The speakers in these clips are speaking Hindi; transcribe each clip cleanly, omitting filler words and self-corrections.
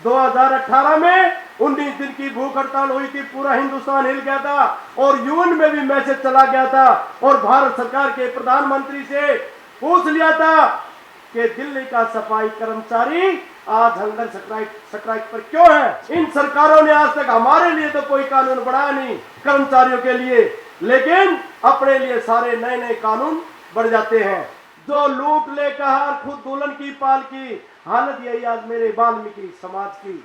2018 में 19 दिन की भूख हड़ताल हुई थी, पूरा हिंदुस्तान हिल गया था और यूएन में भी मैसेज चला गया था और भारत सरकार के प्रधानमंत्री से पूछ लिया था कि दिल्ली का सफाई कर्मचारी आज हंगर स्ट्राइक पर क्यों है। इन सरकारों ने आज तक हमारे लिए तो कोई कानून बढ़ाया नहीं कर्मचारियों के लिए, लेकिन अपने लिए सारे नए नए कानून बढ़ जाते हैं। जो लूट ले कहार खुद दुल्हन की पाल की, हालत यही आज मेरे वाल्मीकि समाज की।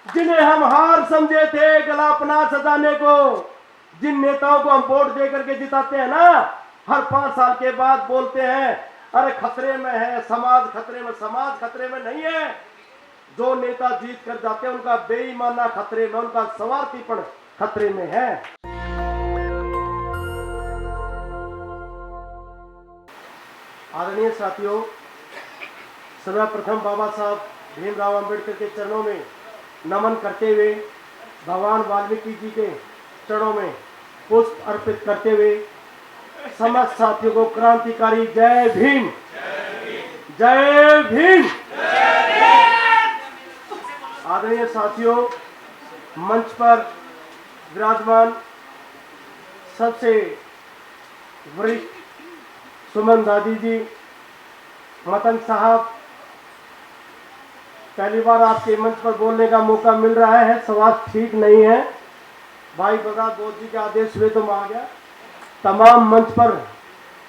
जिन्हें हम हार समझे थे गला अपना सजाने को, जिन नेताओं को हम वोट देकर के जिताते हैं ना, हर 5 साल के बाद बोलते हैं अरे खतरे में है समाज, खतरे में। समाज खतरे में नहीं है। जो नेता जीत कर जाते हैं उनका बेईमाना खतरे में, उनका स्वार्थीपन खतरे में है। आदरणीय साथियों, सर्वप्रथम बाबा साहब भीमराव अंबेडकर के चरणों में नमन करते हुए, भगवान वाल्मीकि जी के चरणों में पुष्प अर्पित करते हुए समस्त साथियों को क्रांतिकारी जय भीम, जय भीम। आदरणीय साथियों, मंच पर विराजमान सबसे वरिष्ठ सुमन दादी जी, मतन साहब, पहली बार आपके मंच पर बोलने का मौका मिल रहा है, स्वास्थ्य ठीक नहीं है। भाई बलराज बोध जी के आदेश हुए तो मैं आ गया। तमाम मंच पर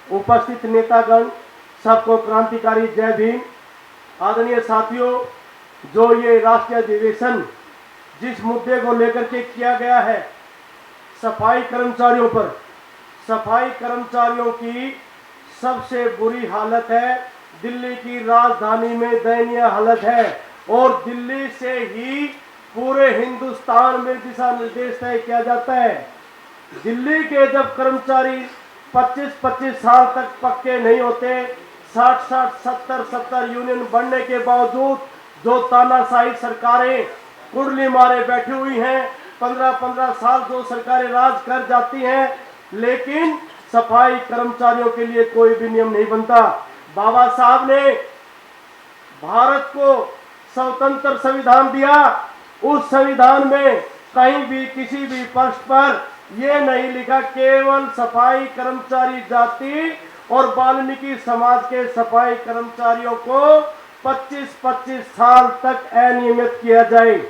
उपस्थित नेतागण सबको क्रांतिकारी जय भीम। आदरणीय साथियों, जो ये राष्ट्रीय अधिवेशन जिस मुद्दे को लेकर के किया गया है, सफाई कर्मचारियों पर, सफाई कर्मचारियों की सबसे बुरी हालत है। दिल्ली की राजधानी में दयनीय हालत है और दिल्ली से ही पूरे हिंदुस्तान में दिशा निर्देश तय किया जाता है। दिल्ली के जब कर्मचारी 25-25 साल तक पक्के नहीं होते, 60-60, 70-70 यूनियन बनने के बावजूद जो तानाशाही सरकारें कुंडली मारे बैठी हुई हैं, 15-15 साल जो सरकारें राज कर जाती हैं, लेकिन सफाई कर्मचारियों के लिए कोई भी नियम नहीं बनता। बाबा साहब ने भारत को स्वतंत्र संविधान दिया। उस संविधान में कहीं भी किसी भी पृष्ठ पर यह नहीं लिखा केवल सफाई कर्मचारी जाति और वाल्मीकि समाज के सफाई कर्मचारियों को 25-25 साल तक अनियमित किया जाए।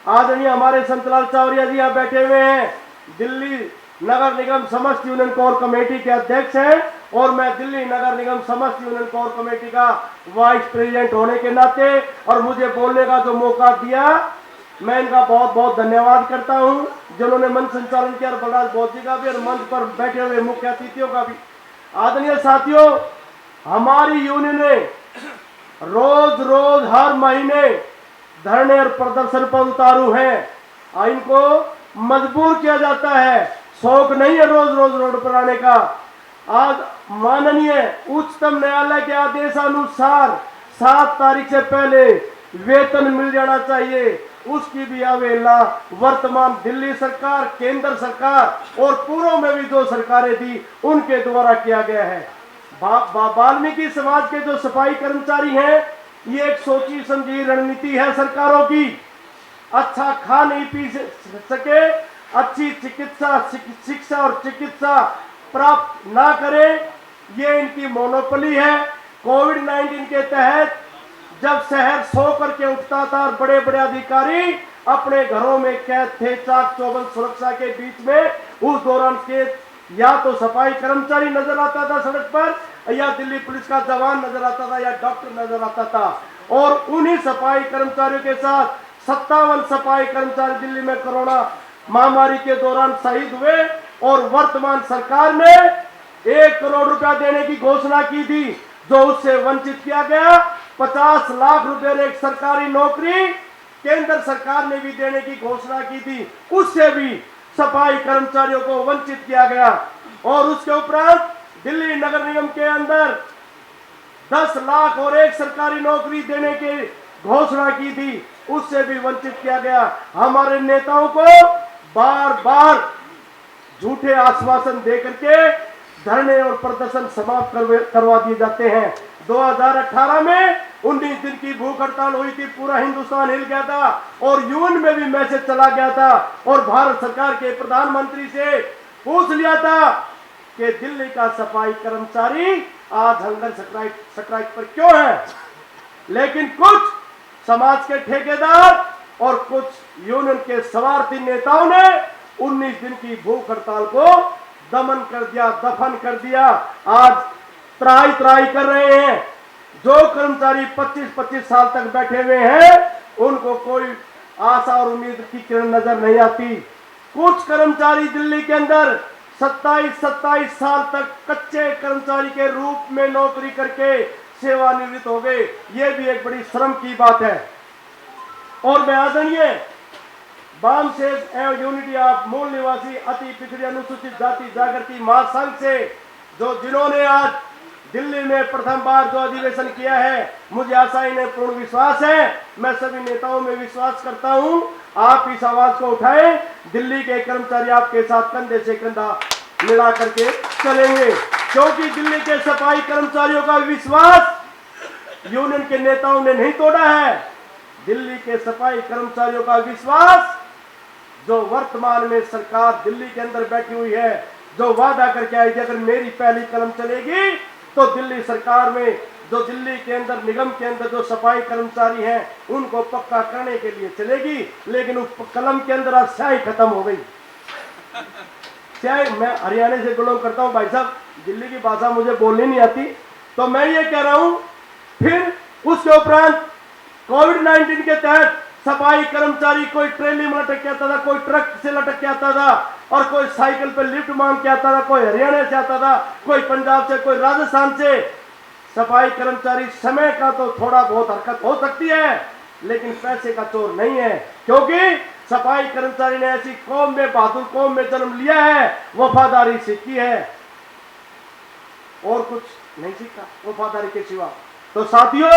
आदरणीय हमारे संतलाल चावरिया जी यहाँ बैठे हुए हैं, दिल्ली नगर निगम समस्त यूनियन कोर कमेटी के अध्यक्ष हैं और मैं दिल्ली नगर निगम समस्त यूनियन कोर कमेटी का वाइस प्रेसिडेंट होने के नाते और मुझे बोलने का जो मौका दिया, मैं इनका बहुत बहुत धन्यवाद करता हूं, जिन्होंने मंच संचालन किया, और बलराज बोध जी का भी और मंच पर बैठे हुए मुख्य अतिथियों का भी। आदरणीय साथियों, हमारी यूनियन ने रोज रोज हर महीने धरने और प्रदर्शन पर उतारू हैं। इनको मजबूर किया जाता है, शौक नहीं है रोज रोज रोड पर आने का। आज माननीय उच्चतम न्यायालय के आदेशानुसार 7 तारीख से पहले वेतन मिल जाना चाहिए, उसकी भी अवहेलना वर्तमान दिल्ली सरकार, केंद्र सरकार और पूर्व में भी जो सरकारें थी उनके द्वारा किया गया है। वाल्मीकि समाज के जो सफाई कर्मचारी हैं, ये एक सोची समझी रणनीति है सरकारों की। अच्छा खा नहीं पी सके, अच्छी चिकित्सा शिक्षा और चिकित्सा प्राप्त ना करें, ये इनकी मोनोपोली है। कोविड-19 के तहत जब शहर सो करके उठता था और बड़े बड़े अधिकारी अपने घरों में कैद थे चाक चौबंद सुरक्षा के बीच में, उस दौरान के या तो सफाई कर्मचारी नजर आता था सड़क पर, या दिल्ली पुलिस का जवान नजर आता था, या डॉक्टर नजर आता था। और उन्हीं सफाई कर्मचारियों के साथ 57 सफाई कर्मचारी दिल्ली में कोरोना महामारी के दौरान शहीद हुए और वर्तमान सरकार ने 1 करोड़ रुपया देने की घोषणा की थी, जो उससे वंचित किया गया। 50 लाख रुपए एक सरकारी नौकरी केंद्र सरकार ने भी देने की घोषणा की थी, उससे भी सफाई कर्मचारियों को वंचित किया गया। और उसके उपरांत दिल्ली नगर निगम के अंदर 10 लाख और एक सरकारी नौकरी देने की घोषणा की थी, उससे भी वंचित किया गया। हमारे नेताओं को बार बार झूठे आश्वासन देकर के धरने और प्रदर्शन समाप्त करवा दिए जाते हैं। 2018 में 19 दिन की भूख हड़ताल हुई थी, पूरा हिंदुस्तान हिल गया था और यूएन में भी मैसेज चला गया था और भारत सरकार के प्रधानमंत्री से पूछ लिया था कि दिल्ली का सफाई कर्मचारी आज हंगर स्ट्राइक पर क्यों है। लेकिन कुछ समाज के ठेकेदार और कुछ यूनियन के स्वार्थी नेताओं ने 19 दिन की भूख हड़ताल को दमन कर दिया, दफन कर दिया। आज त्राही त्राही कर रहे हैं। जो कर्मचारी 25-25 साल तक बैठे हुए हैं उनको कोई आशा और उम्मीद की किरण नजर नहीं आती। कुछ कर्मचारी दिल्ली के अंदर 27-27 साल तक कच्चे कर्मचारी के रूप में नौकरी करके सेवानिवृत्त हो गए। ये भी एक बड़ी शर्म की बात है। और मैं आदरणीय बामसेन एवं यूनिटी ऑफ मूल निवासी अति पिछड़ी अनुसूचित जाति जागृति महासंघ से जिन्होंने आज दिल्ली में प्रथम बार जो अधिवेशन किया है, मुझे आशा इन्हें पूर्ण विश्वास है, मैं सभी नेताओं में विश्वास करता हूं, आप इस आवाज को उठाएं। दिल्ली के कर्मचारी आपके साथ कंधे से कंधा मिला करके चलेंगे, क्योंकि दिल्ली के सफाई कर्मचारियों का विश्वास यूनियन के नेताओं ने नहीं तोड़ा है। दिल्ली के सफाई कर्मचारियों का विश्वास जो वर्तमान में सरकार दिल्ली के अंदर बैठी हुई है, जो वादा करके आई कि अगर मेरी पहली कलम चलेगी तो दिल्ली सरकार में जो दिल्ली के अंदर निगम के अंदर जो सफाई कर्मचारी हैं उनको पक्का करने के लिए चलेगी। लेकिन उस कलम के अंदर आज स्याही खत्म हो गई। स्याही, मैं हरियाणा से बिलोंग करता हूं भाई साहब, दिल्ली की भाषा मुझे बोलनी नहीं आती, तो मैं ये कह रहा हूं। फिर उसके उपरांत कोविड-19 के तहत सफाई कर्मचारी कोई ट्रेली में लटक के आता था, कोई ट्रक से लटक के आता था और कोई साइकिल पे लिफ्ट मांग के आता था, कोई हरियाणा से आता था, कोई पंजाब से, कोई राजस्थान से। सफाई कर्मचारी समय का तो थोड़ा बहुत हरकत हो सकती है, लेकिन पैसे का चोर नहीं है, क्योंकि सफाई कर्मचारी ने ऐसी कौम में, बहादुर कौम में जन्म लिया है, वफादारी सीखी है और कुछ नहीं सीखा वफादारी के सिवा। तो साथियों,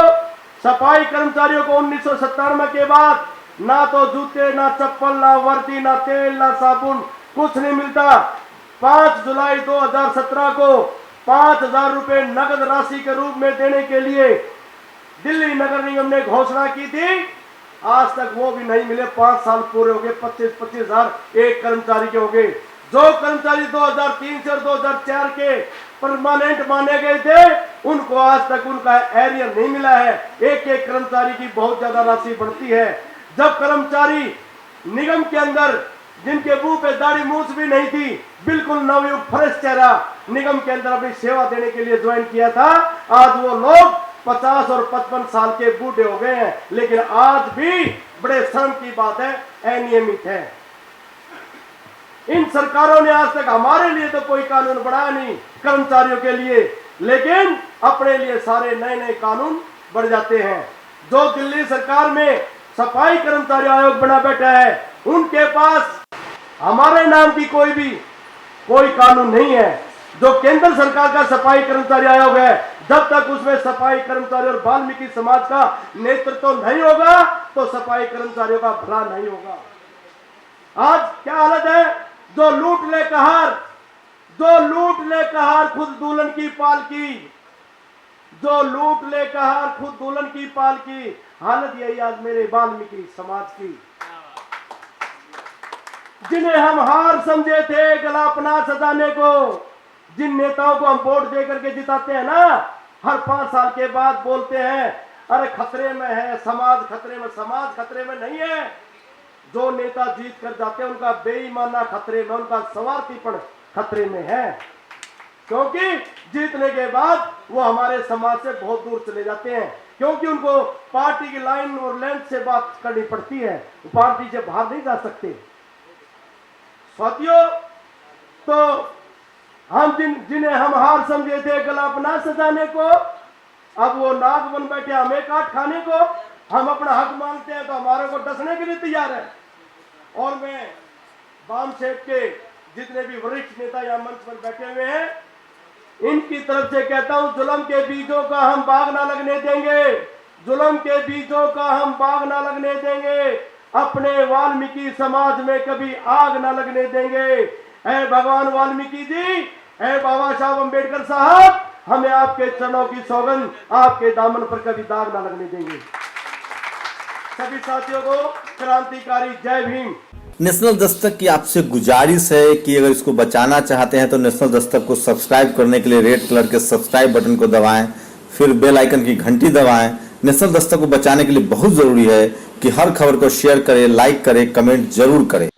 सफाई कर्मचारियों को 1997 के बाद ना तो जूते, ना चप्पल, ना वर्दी, ना तेल, ना साबुन, कुछ नहीं मिलता। 5 जुलाई 2017 को 5,000 रुपए नगद राशि के रूप में देने के लिए दिल्ली नगर निगम ने घोषणा की थी, आज तक वो भी नहीं मिले। 5 साल पूरे हो गए, 25-25 हजार एक कर्मचारी के हो गए। जो कर्मचारी 2003 से और 2004 के परमानेंट माने गए थे, उनको आज तक उनका एरियर नहीं मिला है। एक एक कर्मचारी की बहुत ज्यादा राशि बढ़ती है। जब कर्मचारी निगम के अंदर जिनके मुंह पे दाढ़ी मूछ भी नहीं थी, बिल्कुल नवयुक्त फ्रेश चेहरा निगम के अंदर अपनी सेवा देने के लिए ज्वाइन किया था, आज वो लोग 50 और 55 साल के बूढ़े हो गए हैं। लेकिन आज भी बड़े शर्म की बात है, अनियमित है। इन सरकारों ने आज तक हमारे लिए तो कोई कानून बढ़ाया नहीं कर्मचारियों के लिए, लेकिन अपने लिए सारे नए नए कानून बढ़ जाते हैं। जो दिल्ली सरकार में सफाई कर्मचारी आयोग बना बैठा है, उनके पास हमारे नाम की कोई कानून नहीं है। जो केंद्र सरकार का सफाई कर्मचारी आयोग है, जब तक उसमें सफाई कर्मचारी और वाल्मीकि समाज का नेतृत्व नहीं होगा तो सफाई कर्मचारियों का भला नहीं होगा। आज क्या हालत है? जो लूट ले कहार खुद दुल्हन की पालकी, जो लूट ले कहार खुद दुल्हन की पालकी, हालत यही आज मेरे वाल्मीकि समाज की। जिन्हें हम हार समझे थे गला अपना सजाने को, जिन नेताओं को हम वोट दे करके जिताते हैं ना, हर 5 साल के बाद बोलते हैं अरे खतरे में है समाज, खतरे में। समाज खतरे में नहीं है। जो नेता जीत कर जाते हैं उनका बेईमाना खतरे में, उनका स्वार्थीपन खतरे में है, क्योंकि जीतने के बाद वो हमारे समाज से बहुत दूर चले जाते हैं, क्योंकि उनको पार्टी की लाइन और लेंथ से बात करनी पड़ती है, पार्टी से बाहर नहीं जा सकते। साथियों, तो हम जिन्हें हम हार समझे थे गला अपना सजाने को, अब वो नाग बन बैठे हमें काट खाने को। हम अपना हक मांगते हैं तो हमारे को डसने के लिए तैयार है। और मैं बामसेन के जितने भी वरिष्ठ नेता यहाँ मंच पर बैठे हुए हैं, इनकी तरफ से कहता हूं, जुल्म के बीजों का हम बाग ना लगने देंगे, जुल्म के बीजों का हम बाग ना लगने देंगे, अपने वाल्मीकि समाज में कभी आग ना लगने देंगे। ऐ भगवान वाल्मीकि जी, ऐ बाबा साहब अम्बेडकर साहब, हमें आपके चरणों की सौगंध, आपके दामन पर कभी दाग ना लगने देंगे। सभी साथियों को क्रांतिकारी जय भीम। नेशनल दस्तक की आपसे गुजारिश है कि अगर इसको बचाना चाहते हैं तो नेशनल दस्तक को सब्सक्राइब करने के लिए रेड कलर के सब्सक्राइब बटन को दबाएं, फिर बेल आइकन की घंटी दबाएं। नेशनल दस्तक को बचाने के लिए बहुत जरूरी है कि हर खबर को शेयर करें, लाइक करें, कमेंट जरूर करें।